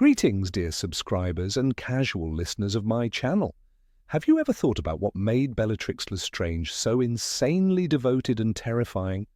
Greetings, dear subscribers and casual listeners of my channel. Have you ever thought about what made Bellatrix Lestrange so insanely devoted and terrifying?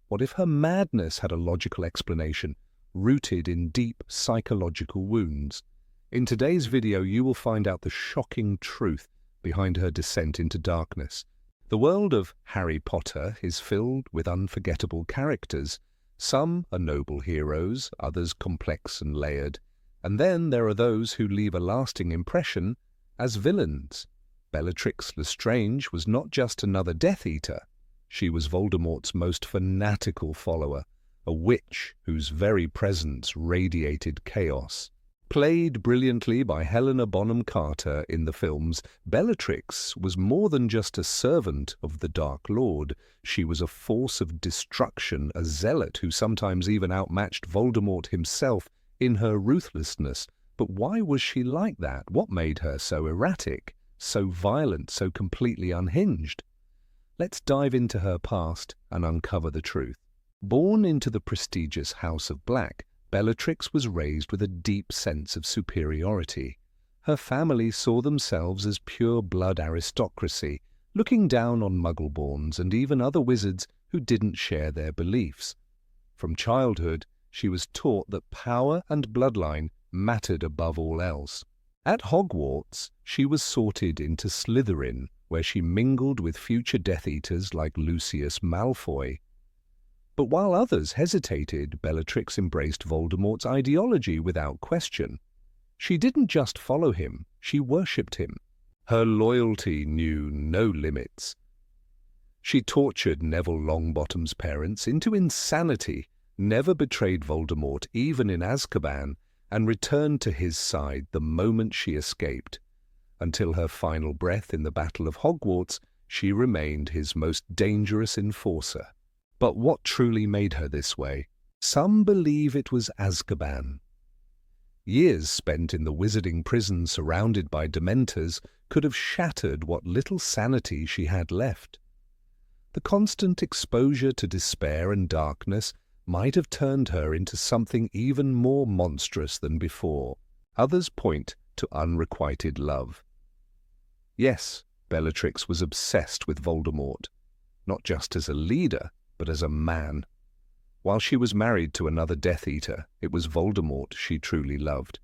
What if her madness had a logical explanation, rooted in deep psychological wounds? In today's video, you will find out the shocking truth behind her descent into darkness. The world of Harry Potter is filled with unforgettable characters. Some are noble heroes, others complex and layered. And then there are those who leave a lasting impression as villains. Bellatrix Lestrange was not just another Death Eater. She was Voldemort's most fanatical follower, a witch whose very presence radiated chaos. Played brilliantly by Helena Bonham Carter in the films, Bellatrix was more than just a servant of the Dark Lord. She was a force of destruction, a zealot who sometimes even outmatched Voldemort himself in her ruthlessness. But why was she like that? What made her so erratic, so violent, so completely unhinged? Let's dive into her past and uncover the truth. Born into the prestigious House of Black, Bellatrix was raised with a deep sense of superiority. Her family saw themselves as pure-blood aristocracy, looking down on Muggleborns and even other wizards who didn't share their beliefs. From childhood, she was taught that power and bloodline mattered above all else. At Hogwarts, she was sorted into Slytherin, where she mingled with future Death Eaters like Lucius Malfoy. But while others hesitated, Bellatrix embraced Voldemort's ideology without question. She didn't just follow him, she worshipped him. Her loyalty knew no limits. She tortured Neville Longbottom's parents into insanity, never betrayed Voldemort even in Azkaban, and returned to his side the moment she escaped. Until her final breath in the Battle of Hogwarts, she remained his most dangerous enforcer. But what truly made her this way? Some believe it was Azkaban. Years spent in the wizarding prison surrounded by Dementors could have shattered what little sanity she had left. The constant exposure to despair and darkness might have turned her into something even more monstrous than before. Others point to unrequited love. Yes, Bellatrix was obsessed with Voldemort, not just as a leader, but as a man. While she was married to another Death Eater, it was Voldemort she truly loved.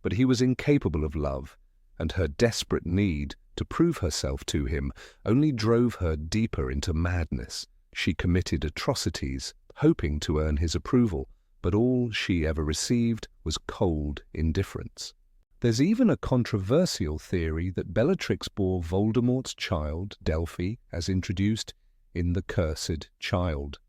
But he was incapable of love, and her desperate need to prove herself to him only drove her deeper into madness. She committed atrocities, hoping to earn his approval, but all she ever received was cold indifference. There's even a controversial theory that Bellatrix bore Voldemort's child, Delphi, as introduced in The Cursed Child.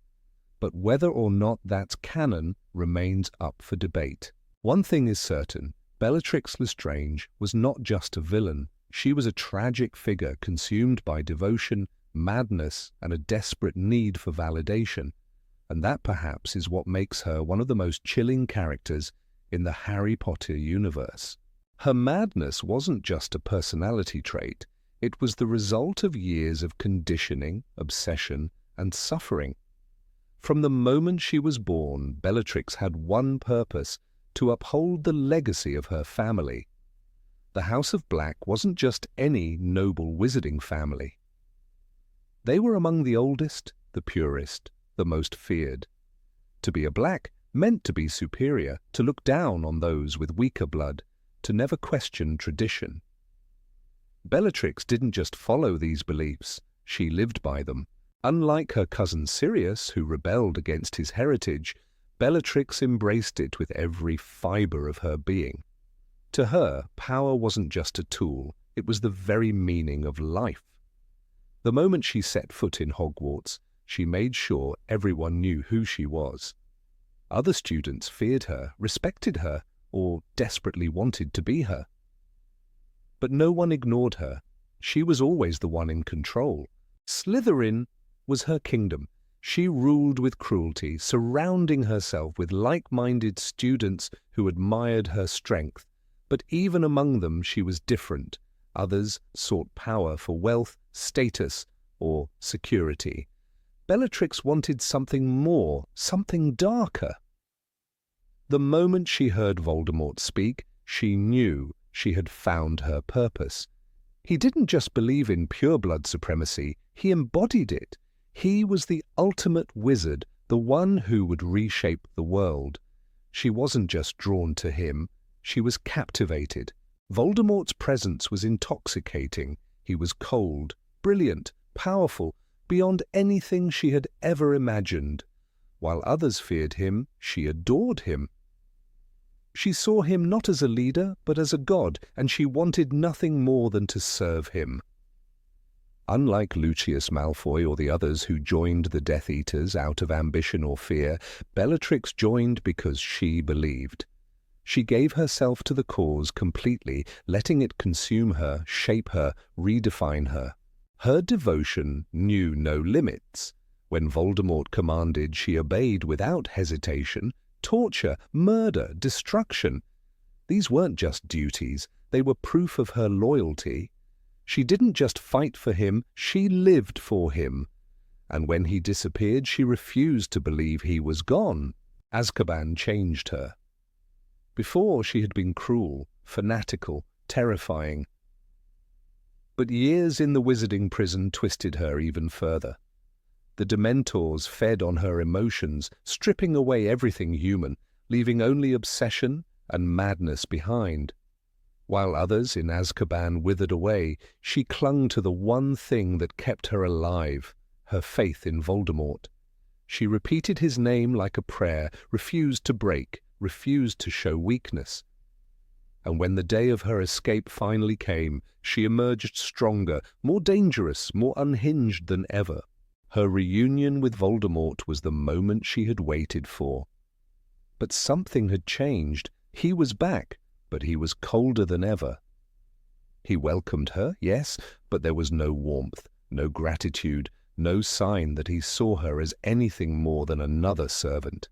But whether or not that's canon remains up for debate. One thing is certain, Bellatrix Lestrange was not just a villain. She was a tragic figure consumed by devotion, madness, and a desperate need for validation. And that perhaps is what makes her one of the most chilling characters in the Harry Potter universe. Her madness wasn't just a personality trait. It was the result of years of conditioning, obsession, and suffering. From the moment she was born, Bellatrix had one purpose: to uphold the legacy of her family. The House of Black wasn't just any noble wizarding family. They were among the oldest, the purest, the most feared. To be a Black meant to be superior, to look down on those with weaker blood, to never question tradition. Bellatrix didn't just follow these beliefs, she lived by them. Unlike her cousin Sirius, who rebelled against his heritage, Bellatrix embraced it with every fibre of her being. To her, power wasn't just a tool, it was the very meaning of life. The moment she set foot in Hogwarts, she made sure everyone knew who she was. Other students feared her, respected her, or desperately wanted to be her. But no one ignored her. She was always the one in control. Slytherin was her kingdom. She ruled with cruelty, surrounding herself with like-minded students who admired her strength. But even among them she was different. Others sought power for wealth, status, or security. Bellatrix wanted something more, something darker. The moment she heard Voldemort speak, she knew she had found her purpose. He didn't just believe in pure-blood supremacy, he embodied it. He was the ultimate wizard, the one who would reshape the world. She wasn't just drawn to him, she was captivated. Voldemort's presence was intoxicating. He was cold, brilliant, powerful, beyond anything she had ever imagined. While others feared him, she adored him. She saw him not as a leader, but as a god, and she wanted nothing more than to serve him. Unlike Lucius Malfoy or the others who joined the Death Eaters out of ambition or fear, Bellatrix joined because she believed. She gave herself to the cause completely, letting it consume her, shape her, redefine her. Her devotion knew no limits. When Voldemort commanded, she obeyed without hesitation. Torture, murder, destruction. These weren't just duties, they were proof of her loyalty. She didn't just fight for him, she lived for him. And when he disappeared, she refused to believe he was gone. Azkaban changed her. Before, she had been cruel, fanatical, terrifying. But years in the wizarding prison twisted her even further. The Dementors fed on her emotions, stripping away everything human, leaving only obsession and madness behind. While others in Azkaban withered away, she clung to the one thing that kept her alive, her faith in Voldemort. She repeated his name like a prayer, refused to break, refused to show weakness. And when the day of her escape finally came, she emerged stronger, more dangerous, more unhinged than ever. Her reunion with Voldemort was the moment she had waited for. But something had changed. He was back, but he was colder than ever. He welcomed her, yes, but there was no warmth, no gratitude, no sign that he saw her as anything more than another servant.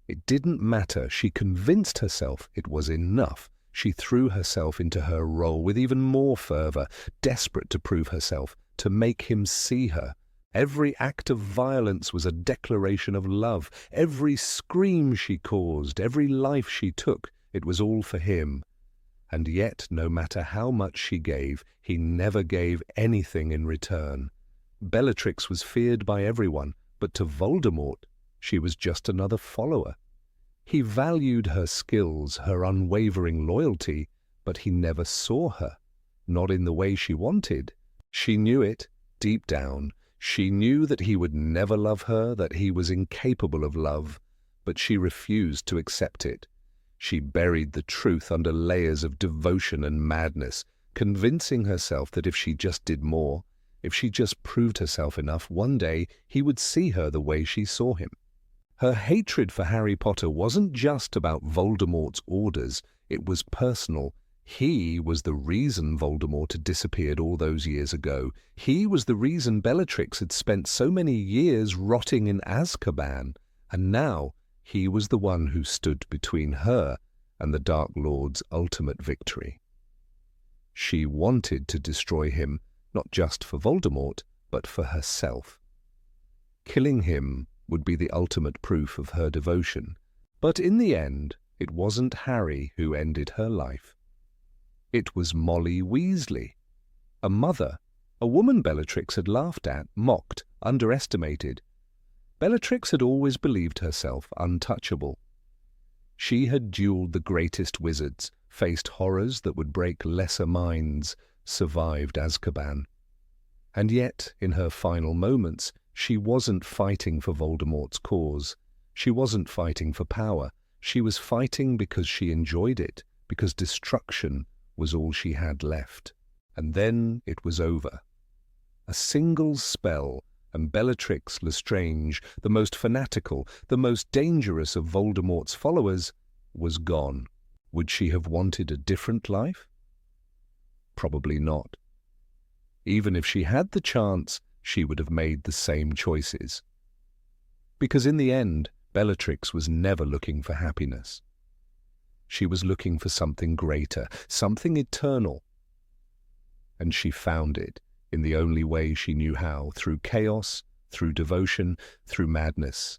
It didn't matter. She convinced herself it was enough. She threw herself into her role with even more fervor, desperate to prove herself, to make him see her. Every act of violence was a declaration of love. Every scream she caused, every life she took, it was all for him. And yet, no matter how much she gave, he never gave anything in return. Bellatrix was feared by everyone, but to Voldemort, she was just another follower. He valued her skills, her unwavering loyalty, but he never saw her, not in the way she wanted. She knew it, deep down. She knew that he would never love her, that he was incapable of love, but she refused to accept it. She buried the truth under layers of devotion and madness, convincing herself that if she just did more, if she just proved herself enough, one day he would see her the way she saw him. Her hatred for Harry Potter wasn't just about Voldemort's orders, it was personal. He was the reason Voldemort had disappeared all those years ago. He was the reason Bellatrix had spent so many years rotting in Azkaban. And now he was the one who stood between her and the Dark Lord's ultimate victory. She wanted to destroy him, not just for Voldemort, but for herself. Killing him would be the ultimate proof of her devotion. But in the end, it wasn't Harry who ended her life. It was Molly Weasley, a mother, a woman Bellatrix had laughed at, mocked, underestimated. Bellatrix had always believed herself untouchable. She had dueled the greatest wizards, faced horrors that would break lesser minds, survived Azkaban. And yet, in her final moments, she wasn't fighting for Voldemort's cause. She wasn't fighting for power. She was fighting because she enjoyed it, because destruction was all she had left. And then it was over. A single spell, and Bellatrix Lestrange, the most fanatical, the most dangerous of Voldemort's followers, was gone. Would she have wanted a different life? Probably not. Even if she had the chance, she would have made the same choices. Because in the end, Bellatrix was never looking for happiness. She was looking for something greater, something eternal. And she found it in the only way she knew how, through chaos, through devotion, through madness.